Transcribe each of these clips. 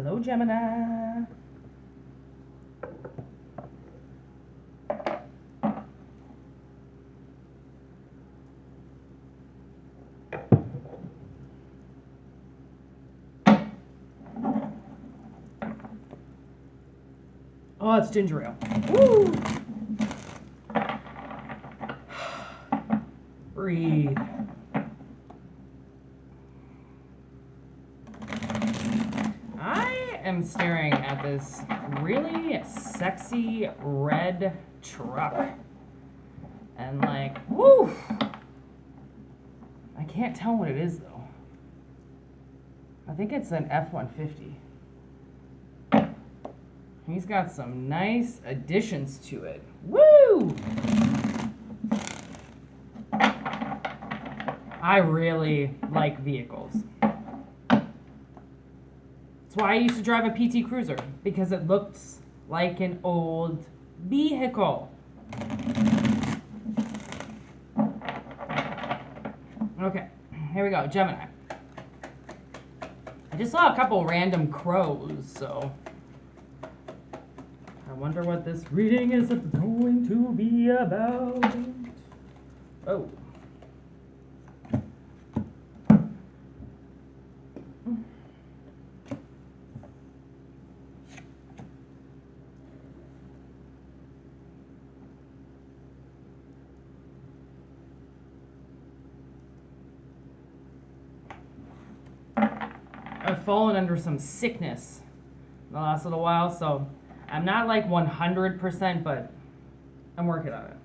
Hello, Gemini. Oh, it's ginger ale. Woo! Breathe. I am staring at this really sexy red truck. And like, woo! I can't tell what it is though. I think it's an F-150. He's got some nice additions to it. Woo! I really like vehicles. That's why I used to drive a PT Cruiser, because it looks like an old vehicle. Okay, here we go, Gemini. I just saw a couple random crows, so I wonder what this reading is going to be about. Oh. I've fallen under some sickness the last little while, so I'm not like 100%, but I'm working on it.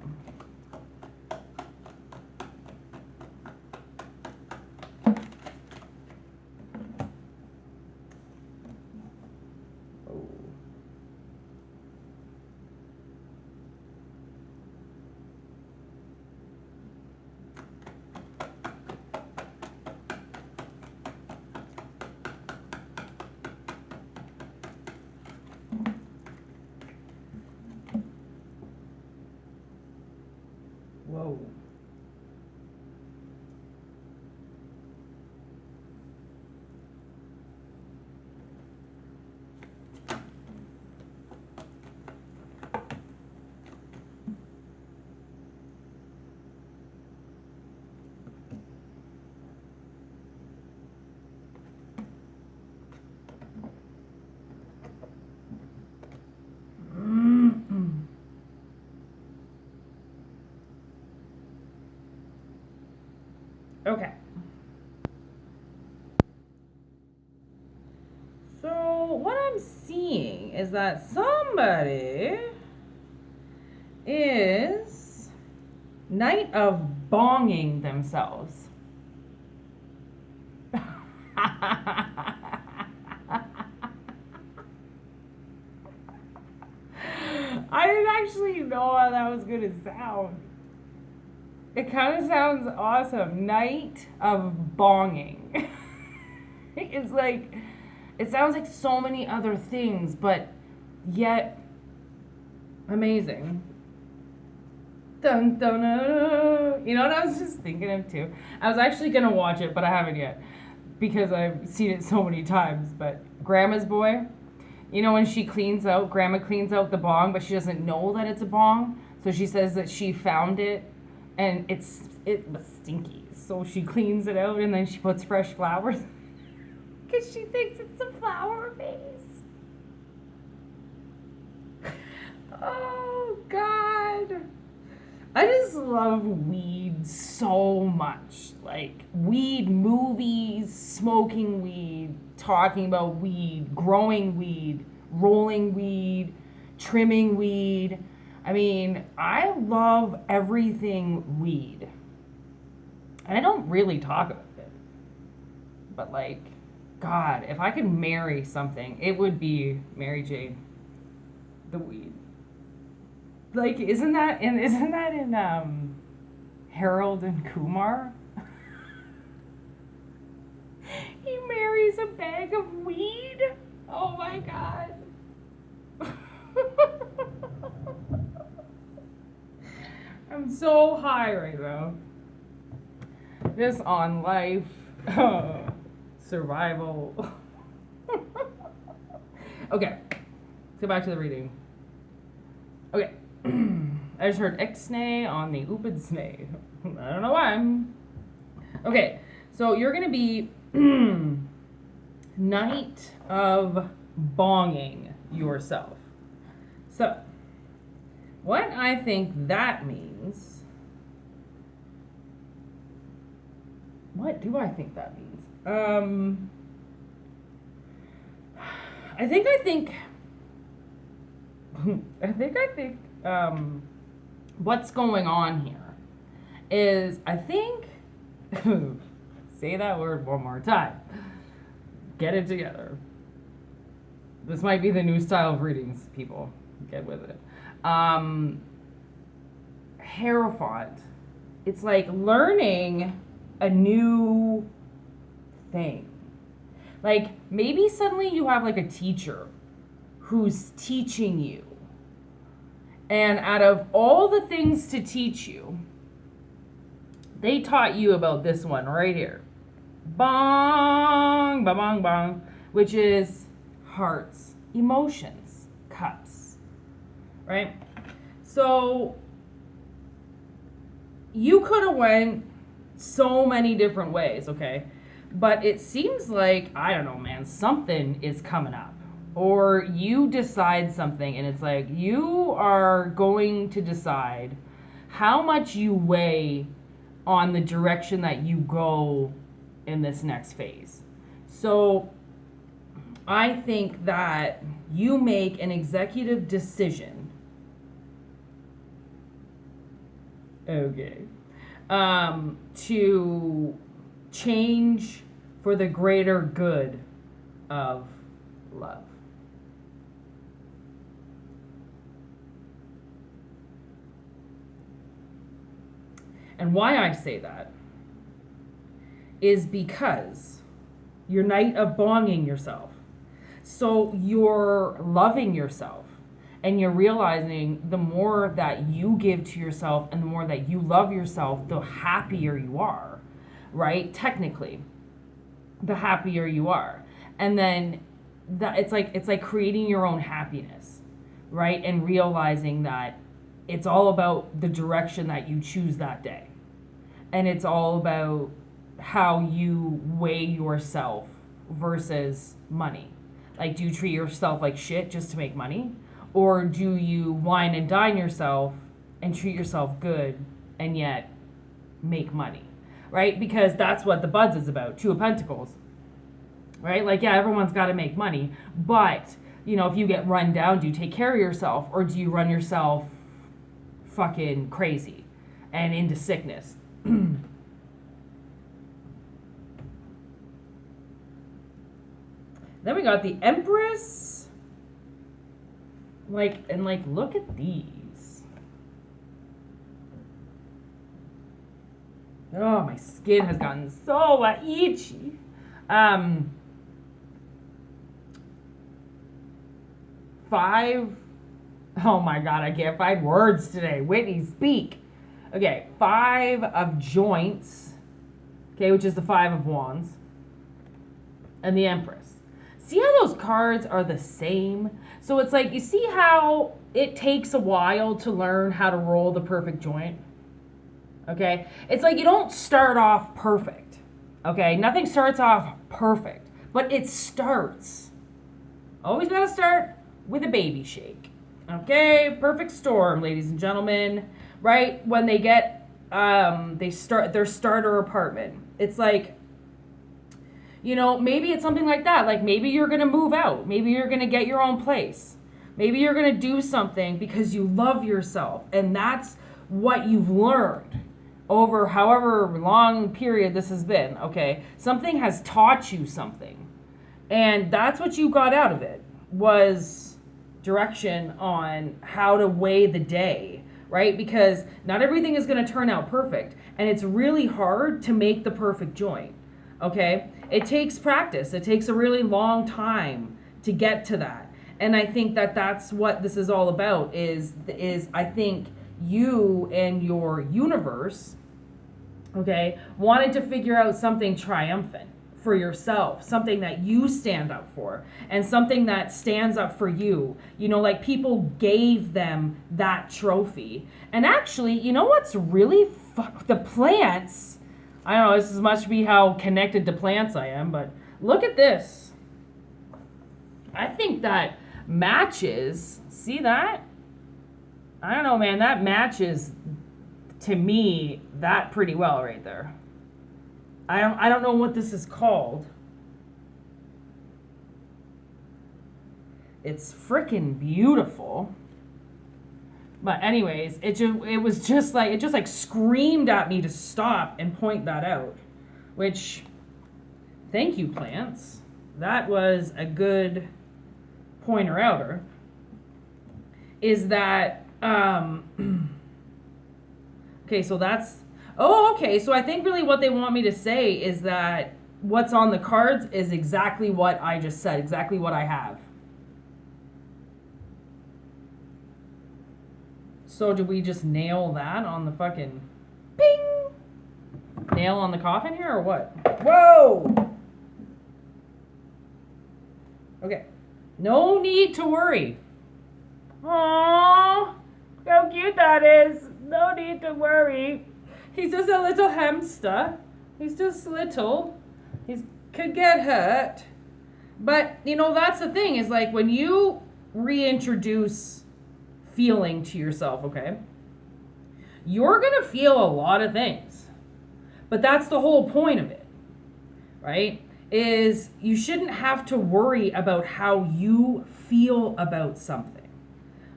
Oh. Whoa. Okay. So what I'm seeing is that somebody is night of bonging themselves. I didn't actually know how that was going to sound. It kind of sounds awesome. Night of bonging. It's like, it sounds like so many other things, but yet amazing. Dun, dun, dun. You know what I was just thinking of too? I was actually going to watch it, but I haven't yet because I've seen it so many times. But Grandma's Boy, you know when Grandma cleans out the bong, but she doesn't know that it's a bong. So she says that she found it and it was stinky. So she cleans it out and then she puts fresh flowers because she thinks it's a flower vase. Oh, God. I just love weed so much. Like, weed movies, smoking weed, talking about weed, growing weed, rolling weed, trimming weed. I mean, I love everything weed. And I don't really talk about it. But, like, God, if I could marry something, it would be Mary Jane, the weed. Like, isn't that in Harold and Kumar? He marries a bag of weed? Oh my God. I'm so high right now. Just on life, survival. Okay, let's go back to the reading. Okay. I just heard Ixnay on the Upidsnay. I don't know why. Okay, so you're going to be Night of Bonging yourself. So, what I think that means... What do I think that means? I think what's going on here is, I think, say that word one more time. Get it together. This might be the new style of readings, people. Get with it. Hierophant. It's like learning a new thing. Like, maybe suddenly you have like a teacher who's teaching you. And out of all the things to teach you, they taught you about this one right here. Bong, ba bong, bong, which is hearts, emotions, cups, right? So you could have went so many different ways, okay? But it seems like, I don't know, man, something is coming up. Or you decide something and it's like you are going to decide how much you weigh on the direction that you go in this next phase. So I think that you make an executive decision, okay, to change for the greater good of love. And why I say that is because you're Night of Bonging yourself. So you're loving yourself and you're realizing the more that you give to yourself and the more that you love yourself, the happier you are, right? Technically, the happier you are. And then it's like creating your own happiness, right? And realizing that it's all about the direction that you choose that day. And it's all about how you weigh yourself versus money. Like, do you treat yourself like shit just to make money? Or do you wine and dine yourself and treat yourself good and yet make money, right? Because that's what the Buds is about, Two of Pentacles, right? Like, yeah, everyone's got to make money. But, you know, if you get run down, do you take care of yourself? Or do you run yourself fucking crazy and into sickness? Then we got the Empress. Look at these. Oh, my skin has gotten so itchy. Five. Oh my God, I can't find words today. Whitney, speak. Okay, 5 of Joints. Okay, which is the 5 of Wands. And the Empress. See how those cards are the same? So it's like, you see how it takes a while to learn how to roll the perfect joint? Okay? It's like you don't start off perfect. Okay? Nothing starts off perfect. But it starts. Always gotta start with a baby shake. Okay? Perfect storm, ladies and gentlemen. Right? When they get, they start their starter apartment. It's like, you know, maybe it's something like that. Like, maybe you're going to move out. Maybe you're going to get your own place. Maybe you're going to do something because you love yourself. And that's what you've learned over however long period this has been, okay? Something has taught you something. And that's what you got out of it, was direction on how to weigh the day, right? Because not everything is going to turn out perfect. And it's really hard to make the perfect joint, okay? It takes practice. It takes a really long time to get to that. And I think that that's what this is all about, is I think you and your universe, okay, wanted to figure out something triumphant for yourself, something that you stand up for, and something that stands up for you. You know, like people gave them that trophy. And actually, you know what's really the plants, I don't know, this must be how connected to plants I am, but look at this. I think that matches, see that? I don't know, man, that matches to me that pretty well right there. I don't know what this is called. It's freaking beautiful. But anyways, it just screamed at me to stop and point that out. Which, thank you, plants. That was a good pointer outer. Is that okay, so that's okay, so I think really what they want me to say is that what's on the cards is exactly what I just said, exactly what I have. So do we just nail that on the fucking ping? Nail on the coffin here or what? Whoa! Okay. No need to worry. Aww, how cute that is. No need to worry. He's just a little hamster. He's just little. He could get hurt. But, you know, that's the thing is like when you reintroduce feeling to yourself, okay, you're going to feel a lot of things. But that's the whole point of it, right? Is you shouldn't have to worry about how you feel about something,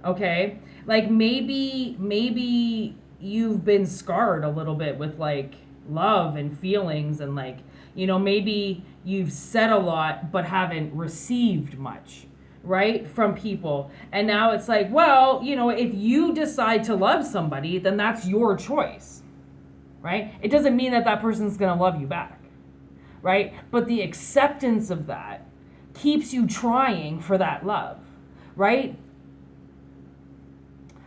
okay? Like maybe you've been scarred a little bit with like love and feelings and like, you know, maybe you've said a lot but haven't received much, right, from people. And now it's like, well, you know, if you decide to love somebody, then that's your choice, right? It doesn't mean that that person's going to love you back, right? But the acceptance of that keeps you trying for that love, right?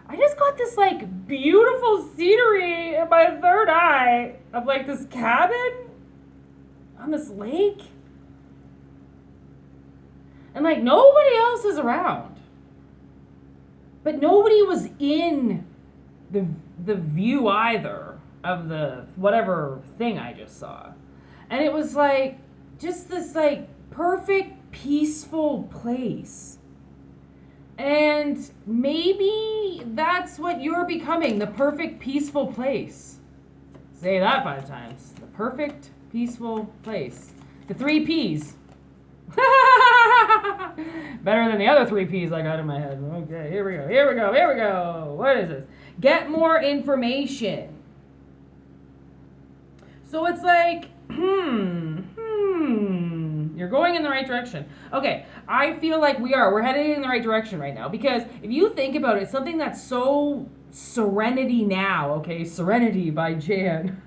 I just got this like beautiful scenery in my third eye of like this cabin on this lake. And like nobody else is around. But nobody was in the view either of the whatever thing I just saw. And it was like just this like perfect peaceful place. And maybe that's what you're becoming, the perfect peaceful place. Say that 5 times. The perfect peaceful place. The 3 P's. Better than the other 3 P's I got in my head. Okay, here we go. What is this? Get more information. So it's like, you're going in the right direction. Okay, I feel like we're heading in the right direction right now. Because if you think about it, something that's so Serenity Now, okay, Serenity by Jan.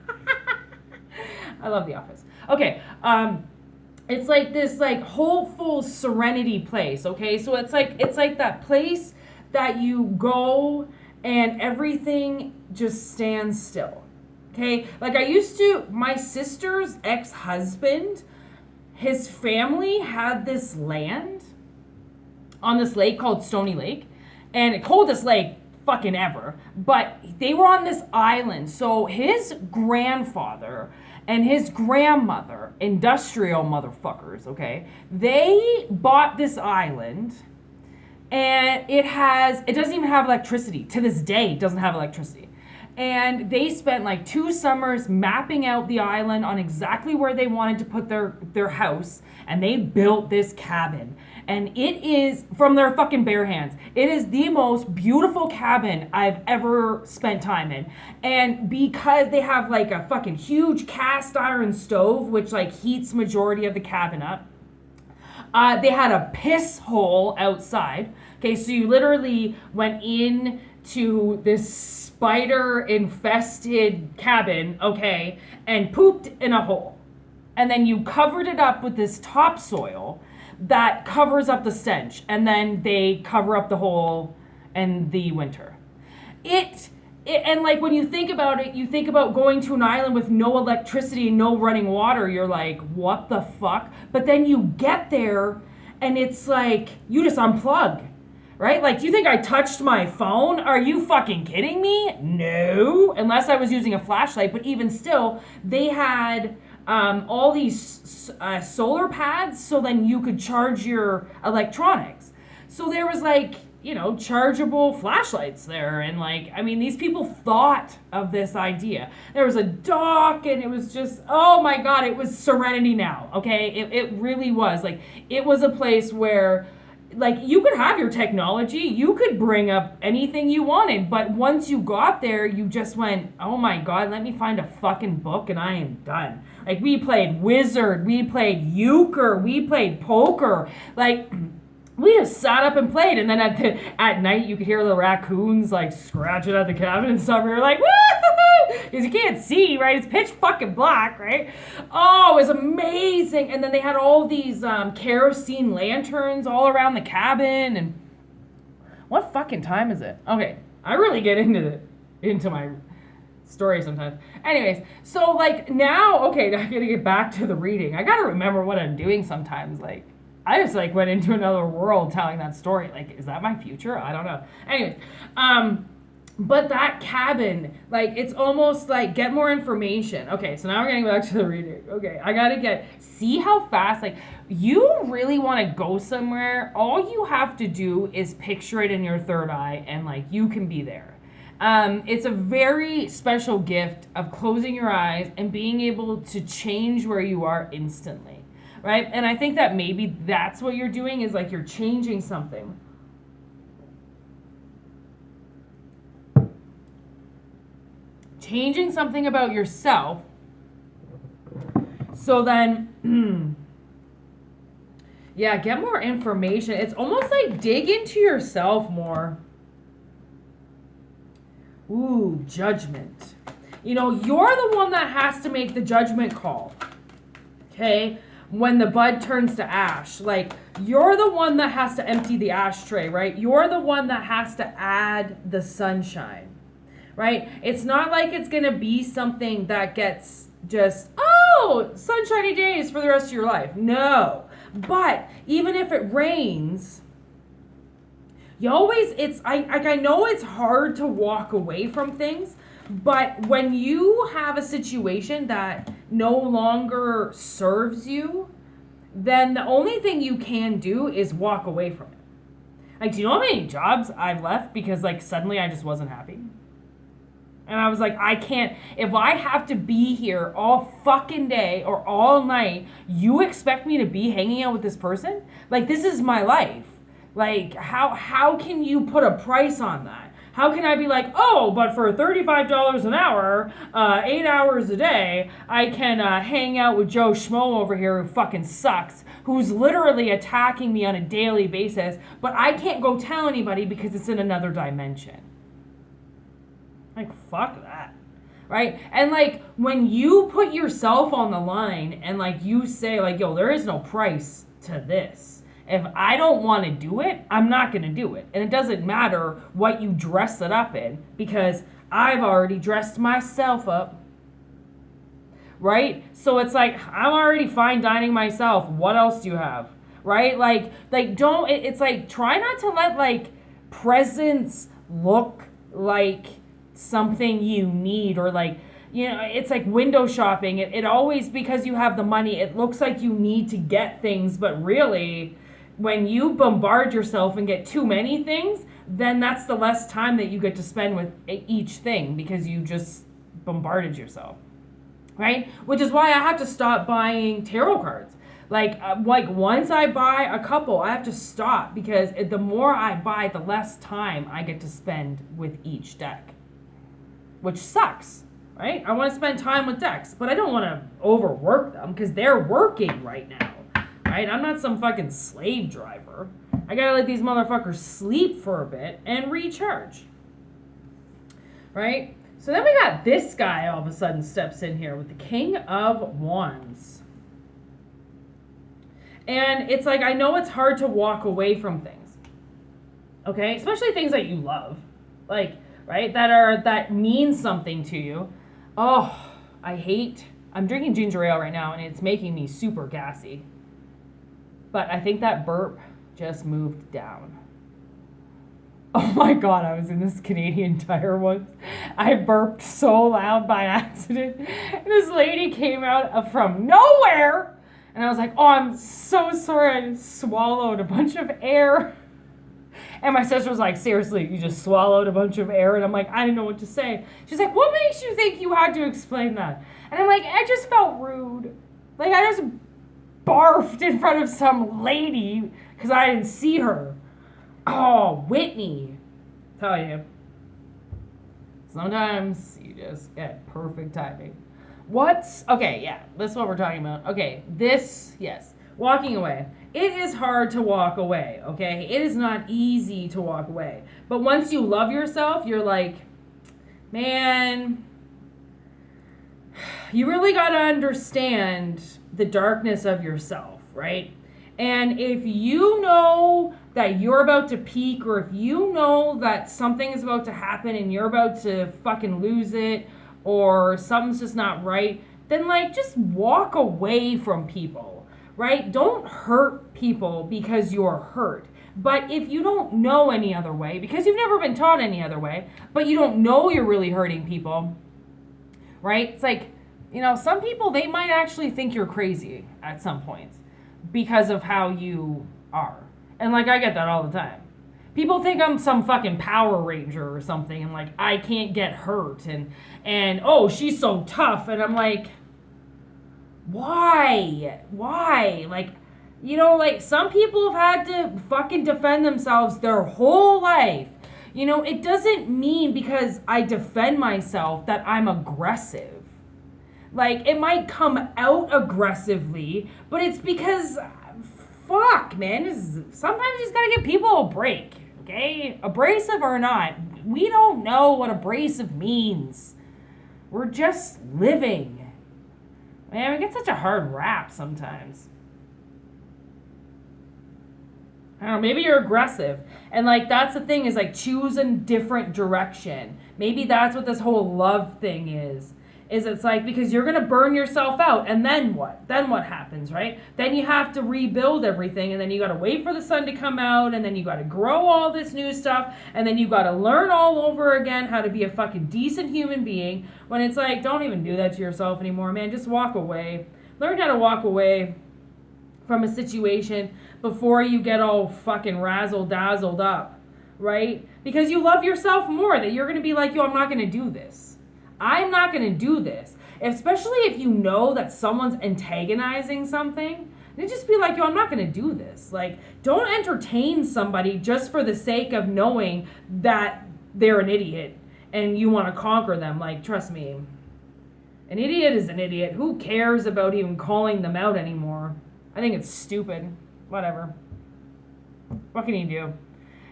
I love The Office. Okay, it's like this like hopeful serenity place, okay? So it's like that place that you go and everything just stands still. Okay? Like my sister's ex-husband, his family had this land on this lake called Stony Lake, and it coldest lake fucking ever, but they were on this island. So his grandfather and his grandmother, industrial motherfuckers, okay, they bought this island, and it doesn't even have electricity. To this day, it doesn't have electricity. And they spent like 2 summers mapping out the island on exactly where they wanted to put their house. And they built this cabin. And it is, from their fucking bare hands, it is the most beautiful cabin I've ever spent time in. And because they have like a fucking huge cast iron stove, which like heats majority of the cabin up. They had a piss hole outside. Okay, so you literally went in to this spider-infested cabin, okay, and pooped in a hole. And then you covered it up with this topsoil that covers up the stench. And then they cover up the hole in the winter. It and like when you think about it, you think about going to an island with no electricity, no running water. You're like, what the fuck? But then you get there and it's like, you just unplug, right? Like, do you think I touched my phone? Are you fucking kidding me? No, unless I was using a flashlight. But even still, they had all these solar pads so then you could charge your electronics. So there was like, you know, chargeable flashlights there. And like, I mean, these people thought of this idea. There was a dock and it was just, oh my God, it was Serenity Now. Okay. It really was like, it was a place where like you could have your technology, you could bring up anything you wanted. But once you got there, you just went, oh my God, let me find a fucking book and I am done. Like we played Wizard, we played euchre, we played poker. Like, we just sat up and played, and then at night you could hear the raccoons like scratching at the cabin and stuff. We were like, woo! Because you can't see, right? It's pitch fucking black, right? Oh, it was amazing. And then they had all these kerosene lanterns all around the cabin. And what fucking time is it? Okay, I really get into my story sometimes. Anyways, so like now, okay, I gotta get back to the reading. I gotta remember what I'm doing sometimes, like. I just like went into another world telling that story. Like, is that my future? I don't know. Anyways, but that cabin, like, it's almost like get more information. Okay, so now we're getting back to the reading. Okay, I gotta see how fast, like, you really want to go somewhere. All you have to do is picture it in your third eye and like you can be there. It's a very special gift of closing your eyes and being able to change where you are instantly. Right? And I think that maybe that's what you're doing is like you're changing something. Changing something about yourself. So then, yeah, get more information. It's almost like dig into yourself more. Ooh, judgment. You know, you're the one that has to make the judgment call. Okay? When the bud turns to ash, like you're the one that has to empty the ashtray, right? You're the one that has to add the sunshine, right? It's not like it's going to be something that gets just, oh, sunshiny days for the rest of your life. No. But even if it rains, you always, I know it's hard to walk away from things, but when you have a situation that no longer serves you, then the only thing you can do is walk away from it. Like, do you know how many jobs I've left because, like, suddenly I just wasn't happy? And I was like, I can't, if I have to be here all fucking day or all night, you expect me to be hanging out with this person? Like, this is my life. Like, how can you put a price on that? How can I be like, oh, but for $35 an hour, 8 hours a day, I can hang out with Joe Schmo over here who fucking sucks, who's literally attacking me on a daily basis, but I can't go tell anybody because it's in another dimension. Like, fuck that. Right? And like, when you put yourself on the line and like you say like, yo, there is no price to this. If I don't want to do it, I'm not going to do it. And it doesn't matter what you dress it up in because I've already dressed myself up. Right? So it's like, I'm already fine dining myself. What else do you have? Right? Like don't, it's like, try not to let like presents look like something you need or like, you know, it's like window shopping. It always, because you have the money, it looks like you need to get things, but really, when you bombard yourself and get too many things, then that's the less time that you get to spend with each thing because you just bombarded yourself, right? Which is why I have to stop buying tarot cards. Like once I buy a couple, I have to stop because the more I buy, the less time I get to spend with each deck, which sucks, right? I want to spend time with decks, but I don't want to overwork them because they're working right now. Right? I'm not some fucking slave driver. I gotta let these motherfuckers sleep for a bit and recharge. Right? So then we got this guy all of a sudden steps in here with the King of Wands. And it's like, I know it's hard to walk away from things. Okay? Especially things that you love. Like, right? That means something to you. Oh, I'm drinking ginger ale right now and it's making me super gassy. But I think that burp just moved down. Oh my God, I was in this Canadian Tire once. I burped so loud by accident. And this lady came out from nowhere. And I was like, oh, I'm so sorry. I just swallowed a bunch of air. And my sister was like, seriously, you just swallowed a bunch of air? And I'm like, I didn't know what to say. She's like, what makes you think you had to explain that? And I'm like, I just felt rude. Like, I just barfed in front of some lady because I didn't see her. Oh, Whitney. Tell you. Sometimes you just get perfect timing. Okay, yeah, that's what we're talking about. Okay, yes, walking away. It is hard to walk away, okay? It is not easy to walk away. But once you love yourself, you're like, man, you really got to understand the darkness of yourself, right? And if you know that you're about to peak, or if you know that something is about to happen and you're about to fucking lose it, or something's just not right, then like just walk away from people, right? Don't hurt people because you're hurt. But if you don't know any other way, because you've never been taught any other way, but you don't know you're really hurting people, right? It's like, you know, some people, they might actually think you're crazy at some points because of how you are. And like, I get that all the time. People think I'm some fucking Power Ranger or something, and like, I can't get hurt, and oh, she's so tough, and I'm like, why? Like, you know, like, some people have had to fucking defend themselves their whole life. You know, it doesn't mean because I defend myself that I'm aggressive. Like, it might come out aggressively, but it's because, fuck, man, sometimes you just gotta give people a break, okay? Abrasive or not, we don't know what abrasive means. We're just living. Man, we get such a hard rap sometimes. I don't know, maybe you're aggressive. And like, that's the thing, is like, choose a different direction. Maybe that's what this whole love thing is it's like, because you're going to burn yourself out, and then what? Then what happens, right? Then you have to rebuild everything, and then you got to wait for the sun to come out, and then you got to grow all this new stuff, and then you got to learn all over again how to be a fucking decent human being, when it's like, don't even do that to yourself anymore, man. Just walk away. Learn how to walk away from a situation before you get all fucking razzle-dazzled up, right? Because you love yourself more, that you're going to be like, yo, I'm not going to do this. I'm not going to do this. Especially if you know that someone's antagonizing something, then just be like, yo, I'm not going to do this. Like, don't entertain somebody just for the sake of knowing that they're an idiot and you want to conquer them. Like, trust me, an idiot is an idiot. Who cares about even calling them out anymore? I think it's stupid. Whatever. What can you do?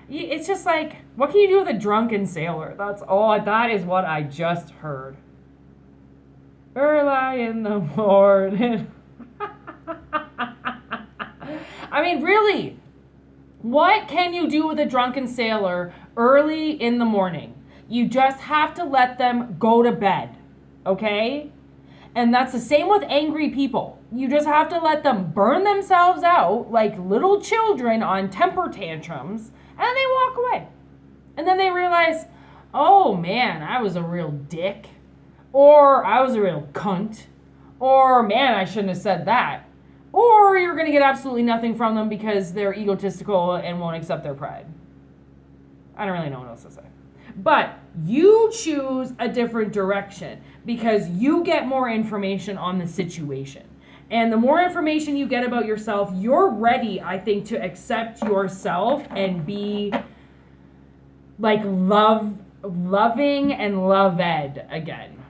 It's just like, what can you do with a drunken sailor? That's all. That is what I just heard. Early in the morning. I mean, really, what can you do with a drunken sailor early in the morning? You just have to let them go to bed, okay? And that's the same with angry people. You just have to let them burn themselves out like little children on temper tantrums, and then they walk away. And then they realize, oh man, I was a real dick. Or I was a real cunt. Or man, I shouldn't have said that. Or you're going to get absolutely nothing from them because they're egotistical and won't accept their pride. I don't really know what else to say. But you choose a different direction because you get more information on the situation. And the more information you get about yourself, you're ready, I think, to accept yourself and be like loving and loved again.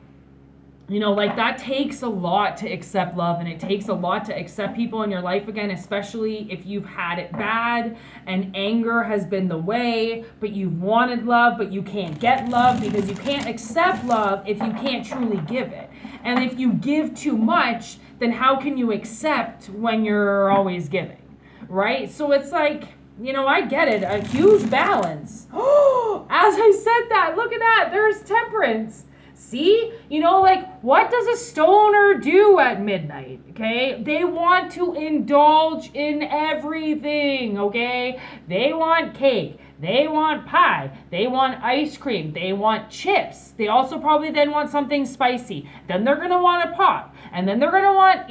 You know, like, that takes a lot to accept love, and it takes a lot to accept people in your life again, especially if you've had it bad and anger has been the way, but you've wanted love, but you can't get love because you can't accept love if you can't truly give it. And if you give too much, then how can you accept when you're always giving, right? So it's like, I get it. A huge balance. As I said that, look at that. There's temperance. See? What does a stoner do at midnight? Okay? They want to indulge in everything. Okay? They want cake. They want pie. They want ice cream. They want chips. They also probably then want something spicy. Then they're going to want a pop. And then they're going to want,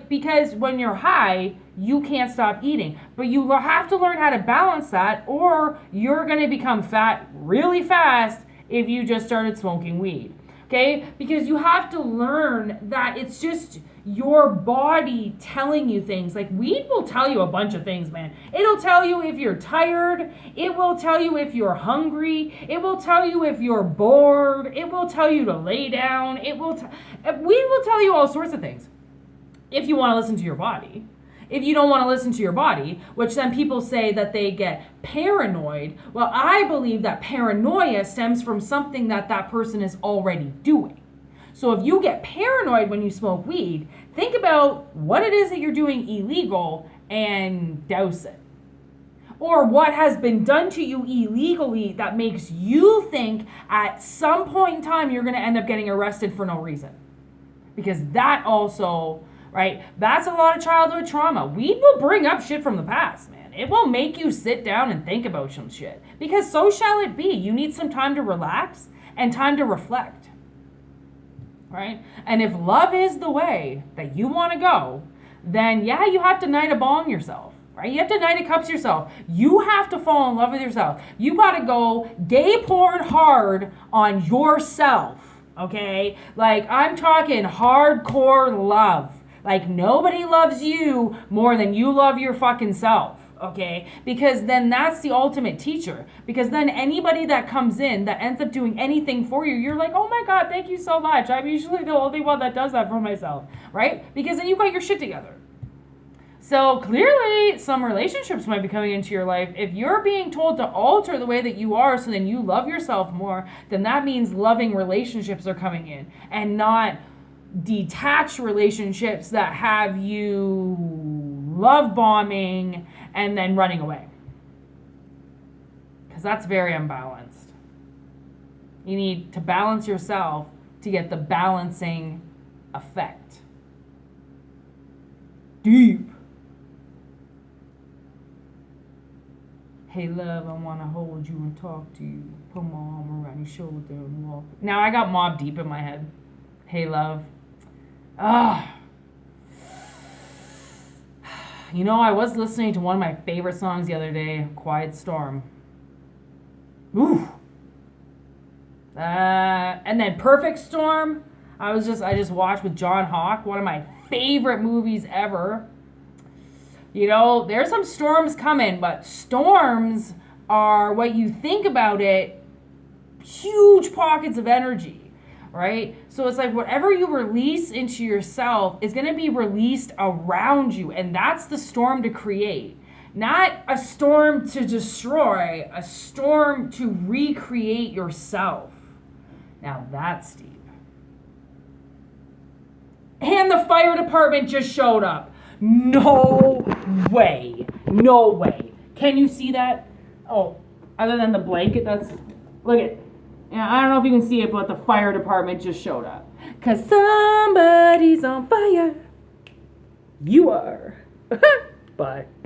because when you're high, you can't stop eating. But you have to learn how to balance that, or you're going to become fat really fast if you just started smoking weed. Okay? Because you have to learn that it's just your body telling you things. Like, weed will tell you a bunch of things, man. It'll tell you if you're tired. It will tell you if you're hungry. It will tell you if you're bored. It will tell you to lay down. Weed will tell you all sorts of things if you want to listen to your body. If you don't want to listen to your body, which then people say that they get paranoid, well, I believe that paranoia stems from something that person is already doing. So if you get paranoid when you smoke weed, think about what it is that you're doing illegal and douse it. Or what has been done to you illegally that makes you think at some point in time you're going to end up getting arrested for no reason. Because that also, right, that's a lot of childhood trauma. Weed will bring up shit from the past, man. It will make you sit down and think about some shit. Because so shall it be. You need some time to relax and time to reflect. Right? And if love is the way that you want to go, then yeah, you have to night a bong yourself. Right? You have to night a cups yourself. You have to fall in love with yourself. You got to go gay porn hard on yourself. Okay? I'm talking hardcore love. Nobody loves you more than you love your fucking self. Okay? Because then that's the ultimate teacher. Because then anybody that comes in that ends up doing anything for you, you're like, oh my God, thank you so much. I'm usually the only one that does that for myself. Right? Because then you got your shit together. So clearly some relationships might be coming into your life. If you're being told to alter the way that you are so then you love yourself more, then that means loving relationships are coming in and not detached relationships that have you love bombing and then running away. Because that's very unbalanced. You need to balance yourself to get the balancing effect. Deep. Hey love, I want to hold you and talk to you. Put my arm around your shoulder and walk. Now I got Mobb Deep in my head. Hey love. I was listening to one of my favorite songs the other day, Quiet Storm. Ooh. And then Perfect Storm. I just watched with John Hawke, one of my favorite movies ever. There's some storms coming, but storms are, what you think about it, huge pockets of energy. Right? So it's whatever you release into yourself is going to be released around you. And that's the storm to create. Not a storm to destroy, a storm to recreate yourself. Now that's deep. And the fire department just showed up. No way. No way. Can you see that? Oh, other than the blanket, look at. Yeah, I don't know if you can see it, but the fire department just showed up. 'Cause somebody's on fire. You are. Bye.